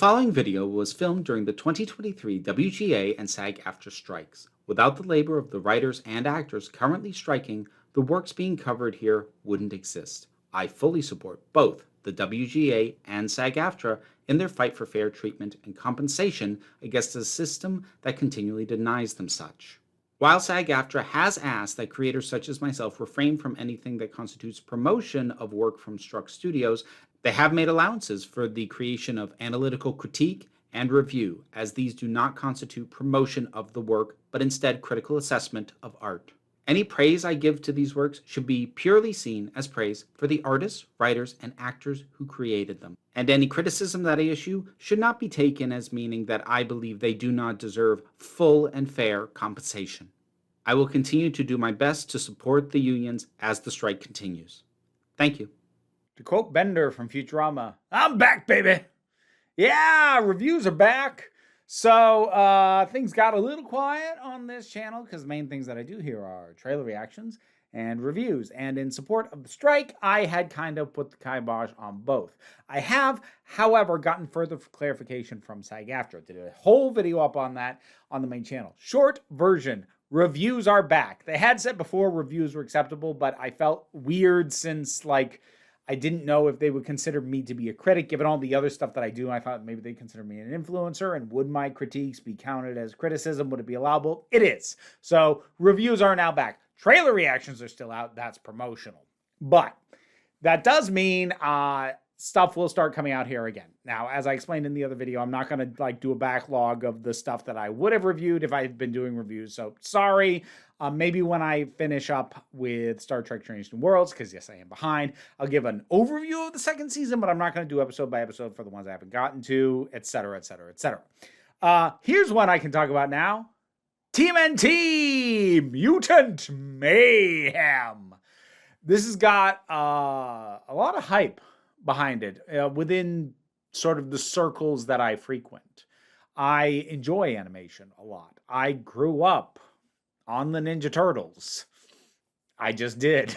following video was filmed during the 2023 WGA and SAG-AFTRA strikes. Without the labor of the writers and actors currently striking, the works being covered here wouldn't exist. I fully support both the WGA and SAG-AFTRA in their fight for fair treatment and compensation against a system that continually denies them such. While SAG-AFTRA has asked that creators such as myself refrain from anything that constitutes promotion of work from struck studios, they have made allowances for the creation of analytical critique and review, as these do not constitute promotion of the work, but instead critical assessment of art. Any praise I give to these works should be purely seen as praise for the artists, writers, and actors who created them. And any criticism that I issue should not be taken as meaning that I believe they do not deserve full and fair compensation. I will continue to do my best to support the unions as the strike continues. Thank you. To quote Bender from Futurama, I'm back, baby. Yeah, reviews are back. So things got a little quiet on this channel because the main things that I do here are trailer reactions and reviews. And in support of the strike, I had kind of put the kibosh on both. I have, however, gotten further clarification from SAG-AFTRA. Did a whole video up on that on the main channel. Short version. Reviews are back. They had said before reviews were acceptable, but I felt weird since, I didn't know if they would consider me to be a critic, given all the other stuff that I do. I thought maybe they'd consider me an influencer, and would my critiques be counted as criticism? Would it be allowable? It is. So reviews are now back. Trailer reactions are still out. That's promotional. But that does mean stuff will start coming out here again. Now, as I explained in the other video, I'm not going to do a backlog of the stuff that I would have reviewed if I had been doing reviews. So sorry. Maybe when I finish up with Star Trek Strange New Worlds, because yes, I am behind, I'll give an overview of the second season, but I'm not going to do episode by episode for the ones I haven't gotten to, etc., etc., etc. Here's one I can talk about now. TMNT Mutant Mayhem. This has got a lot of hype behind it within sort of the circles that I frequent. I enjoy animation a lot. I grew up on the Ninja Turtles. I just did.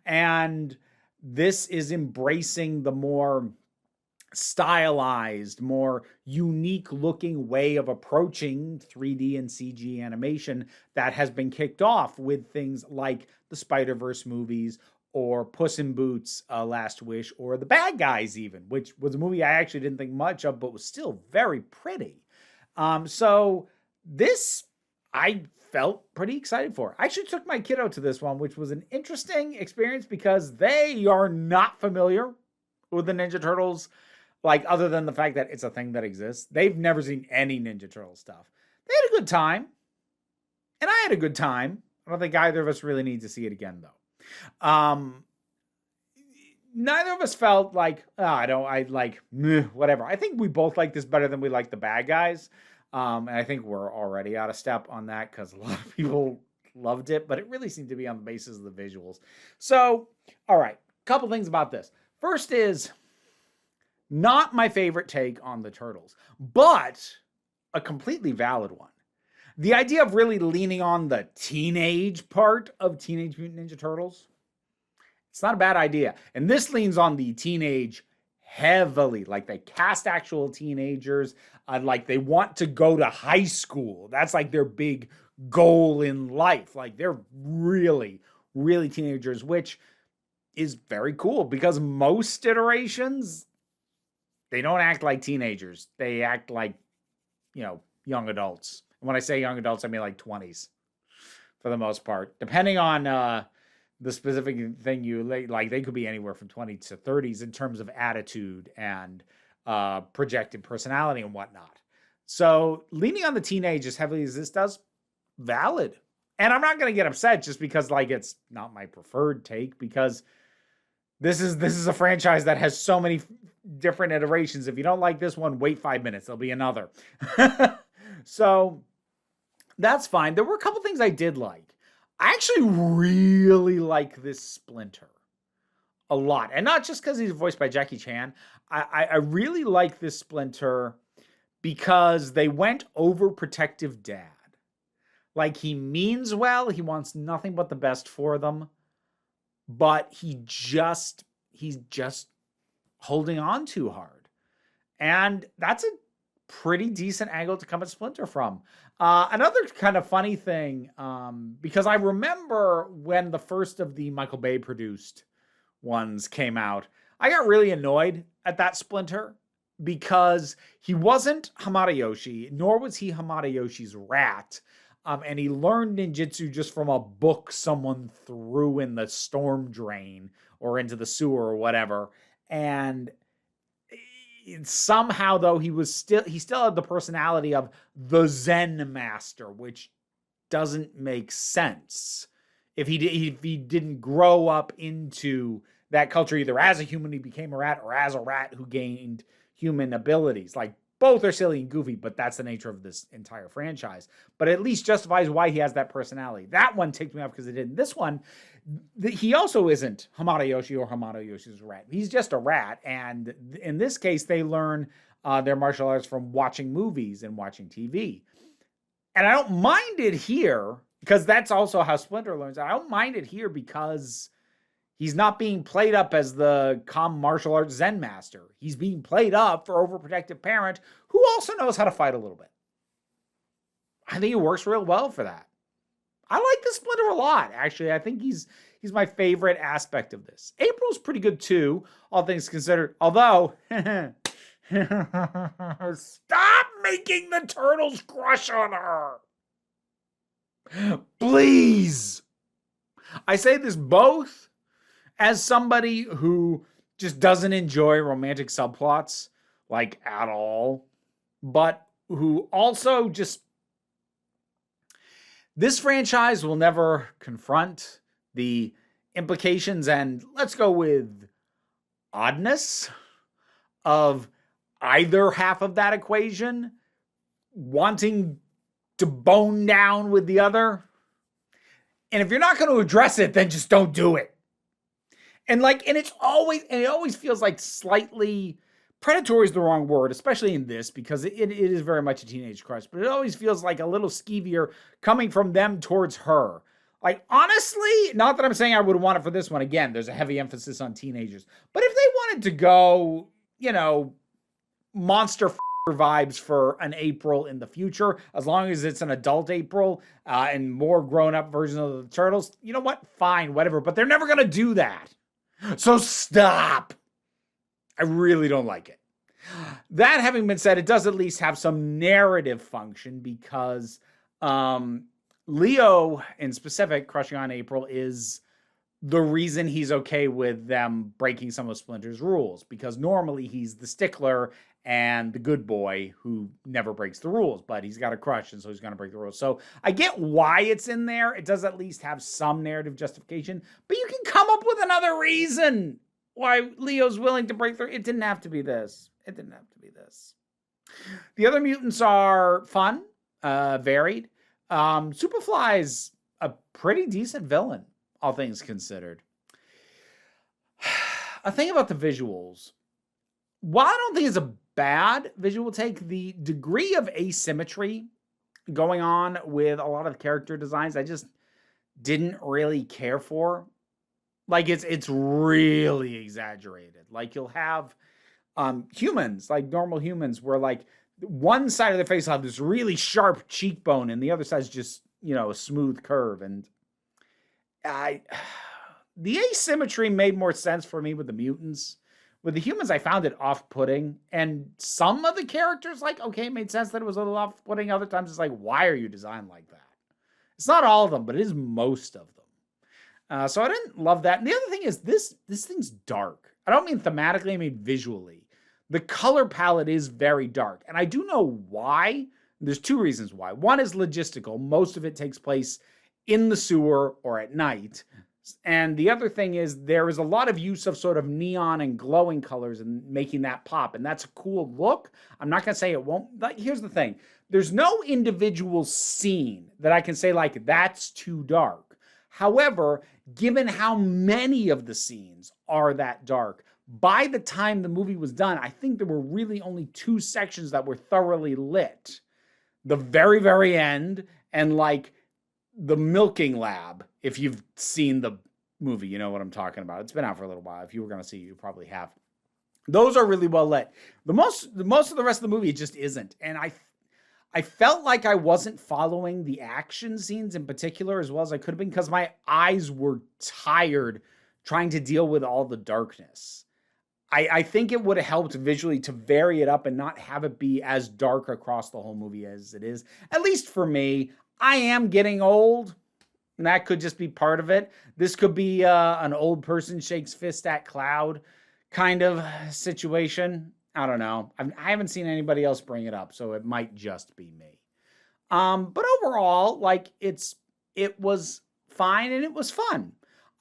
And this is embracing the more stylized, more unique looking way of approaching 3D and CG animation that has been kicked off with things like the Spider-Verse movies, or Puss in Boots, Last Wish, or The Bad Guys even, which was a movie I actually didn't think much of, but was still very pretty. So this, I felt pretty excited for. I actually took my kiddo to this one, which was an interesting experience because they are not familiar with the Ninja Turtles, other than the fact that it's a thing that exists. They've never seen any Ninja Turtle stuff. They had a good time, and I had a good time. I don't think either of us really need to see it again, though. Neither of us felt whatever. I think we both like this better than we like The Bad Guys. And I think we're already out of step on that because a lot of people loved it, but it really seemed to be on the basis of the visuals. So, all right, a couple things about this. First is not my favorite take on the Turtles, but a completely valid one. The idea of really leaning on the teenage part of Teenage Mutant Ninja Turtles, it's not a bad idea. And this leans on the teenage heavily. They cast actual teenagers. They want to go to high school. That's their big goal in life. They're really, really teenagers, which is very cool because most iterations, they don't act like teenagers. They act like, young adults. When I say young adults, I mean 20s for the most part. Depending on the specific thing you like, they could be anywhere from 20 to 30s in terms of attitude and projected personality and whatnot. So leaning on the teenage as heavily as this does, valid. And I'm not going to get upset just because it's not my preferred take, because this is a franchise that has so many different iterations. If you don't like this one, wait 5 minutes. There'll be another. So that's fine. There were a couple things I did like. I actually really like this Splinter a lot. And not just because he's voiced by Jackie Chan. I really like this Splinter because they went overprotective dad. He means well. He wants nothing but the best for them. But he's just holding on too hard. And that's a pretty decent angle to come at Splinter from. Another kind of funny thing, because I remember when the first of the Michael Bay produced ones came out, I got really annoyed at that Splinter because he wasn't Hamada Yoshi, nor was he Hamada Yoshi's rat. And he learned ninjutsu just from a book someone threw in the storm drain or into the sewer or whatever. And somehow, though, he still had the personality of the Zen master, which doesn't make sense if he didn't grow up into that culture either as a human who became a rat or as a rat who gained human abilities. Like, both are silly and goofy, but that's the nature of this entire franchise. But at least justifies why he has that personality. That one ticked me off because it didn't. This one, he also isn't Hamada Yoshi or Hamada Yoshi's rat. He's just a rat. And in this case, they learn their martial arts from watching movies and watching TV. And I don't mind it here because that's also how Splinter learns. I don't mind it here because he's not being played up as the calm martial arts Zen master. He's being played up for overprotective parent who also knows how to fight a little bit. I think it works real well for that. I like the Splinter a lot, actually. I think he's my favorite aspect of this. April's pretty good too, all things considered. Although, stop making the turtles crush on her. Please. I say this both as somebody who just doesn't enjoy romantic subplots, like, at all, but who also just... This franchise will never confront the implications and, let's go with, oddness of either half of that equation wanting to bone down with the other. And if you're not going to address it, then just don't do it. And it always feels like slightly... Predatory is the wrong word, especially in this, because it is very much a teenage crush, but it always feels like a little skeevier coming from them towards her. Like, honestly, not that I'm saying I would want it for this one. Again, there's a heavy emphasis on teenagers. But if they wanted to go, monster vibes for an April in the future, as long as it's an adult April and more grown-up version of the Turtles, you know what? Fine, whatever. But they're never going to do that. So stop. I really don't like it. That having been said, it does at least have some narrative function because Leo, in specific, crushing on April, is the reason he's okay with them breaking some of Splinter's rules. Because normally he's the stickler and the good boy who never breaks the rules. But he's got a crush, and so he's going to break the rules. So I get why it's in there. It does at least have some narrative justification. But you can come up with another reason why Leo's willing to break through. It didn't have to be this. It didn't have to be this. The other mutants are fun, varied. Superfly's a pretty decent villain, all things considered. A thing about the visuals. While I don't think it's a bad visual take, the degree of asymmetry going on with a lot of character designs, I just didn't really care for. Like, it's really exaggerated. Like, you'll have humans, like normal humans, where, like, one side of their face will have this really sharp cheekbone, and the other side's just, a smooth curve. And the asymmetry made more sense for me with the mutants. With the humans, I found it off-putting. And some of the characters, okay, it made sense that it was a little off-putting. Other times, it's like, why are you designed like that? It's not all of them, but it is most of them. So I didn't love that. And the other thing is this thing's dark. I don't mean thematically, I mean visually. The color palette is very dark. And I do know why. There's two reasons why. One is logistical. Most of it takes place in the sewer or at night. And the other thing is there is a lot of use of sort of neon and glowing colors and making that pop. And that's a cool look. I'm not going to say it won't. Here's the thing. There's no individual scene that I can say, that's too dark. However, given how many of the scenes are that dark, by the time the movie was done, I think there were really only two sections that were thoroughly lit. The very, very end and the milking lab. If you've seen the movie, you know what I'm talking about. It's been out for a little while. If you were going to see it, you probably have. Those are really well lit. The most of the rest of the movie, it just isn't. And I felt like I wasn't following the action scenes in particular as well as I could have been because my eyes were tired trying to deal with all the darkness. I think it would have helped visually to vary it up and not have it be as dark across the whole movie as it is. At least for me, I am getting old, and that could just be part of it. This could be an old person shakes fist at cloud kind of situation. I don't know. I haven't seen anybody else bring it up, so it might just be me. But overall, like it was fine and it was fun.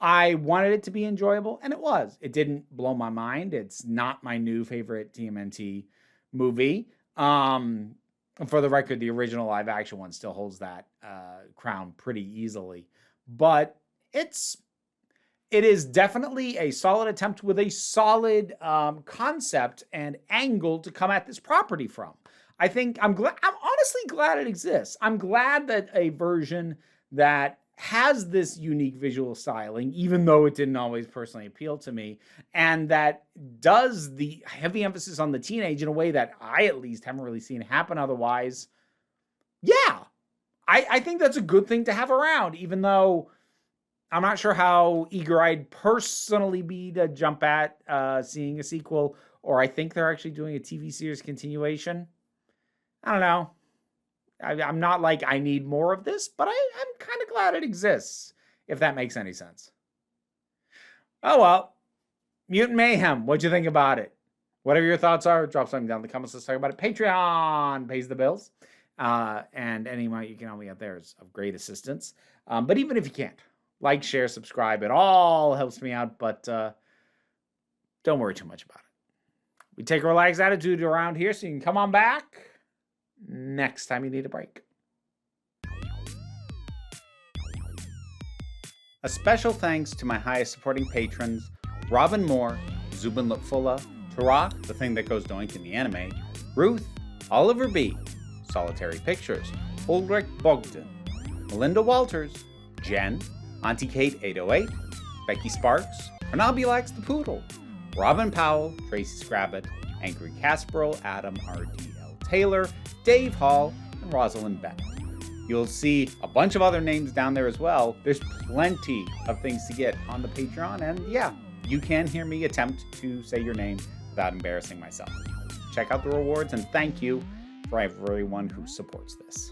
I wanted it to be enjoyable, and it was. It didn't blow my mind. It's not my new favorite TMNT movie. For the record, the original live action one still holds that crown pretty easily. But it is definitely a solid attempt with a solid concept and angle to come at this property from. I'm honestly glad it exists. I'm glad that a version that has this unique visual styling, even though it didn't always personally appeal to me, and that does the heavy emphasis on the teenage in a way that I at least haven't really seen happen otherwise. Yeah, I think that's a good thing to have around, even though I'm not sure how eager I'd personally be to jump at seeing a sequel, or I think they're actually doing a TV series continuation. I don't know. I'm not like I need more of this, but I'm kind of glad it exists, if that makes any sense. Oh well, Mutant Mayhem, what'd you think about it? Whatever your thoughts are, drop something down in the comments. Let's talk about it. Patreon pays the bills. And any amount you can help me out there is of great assistance. But even if you can't, like, share, subscribe. It all helps me out, but don't worry too much about it. We take a relaxed attitude around here, so you can come on back next time you need a break. A special thanks to my highest supporting patrons, Robin Moore, Zubin Lutfula, Tarak, the thing that goes doink in the anime, Ruth, Oliver B., Solitary Pictures, Ulrich Bogdan, Melinda Walters, Jen, Auntie Kate 808, Becky Sparks, Pernobulax the Poodle, Robin Powell, Tracy Scrabbit, Angry Casperl, Adam R.D.L. Taylor, Dave Hall, and Rosalind Bennett. You'll see a bunch of other names down there as well. There's plenty of things to get on the Patreon, and yeah, you can hear me attempt to say your name without embarrassing myself. Check out the rewards, and thank you for everyone who supports this.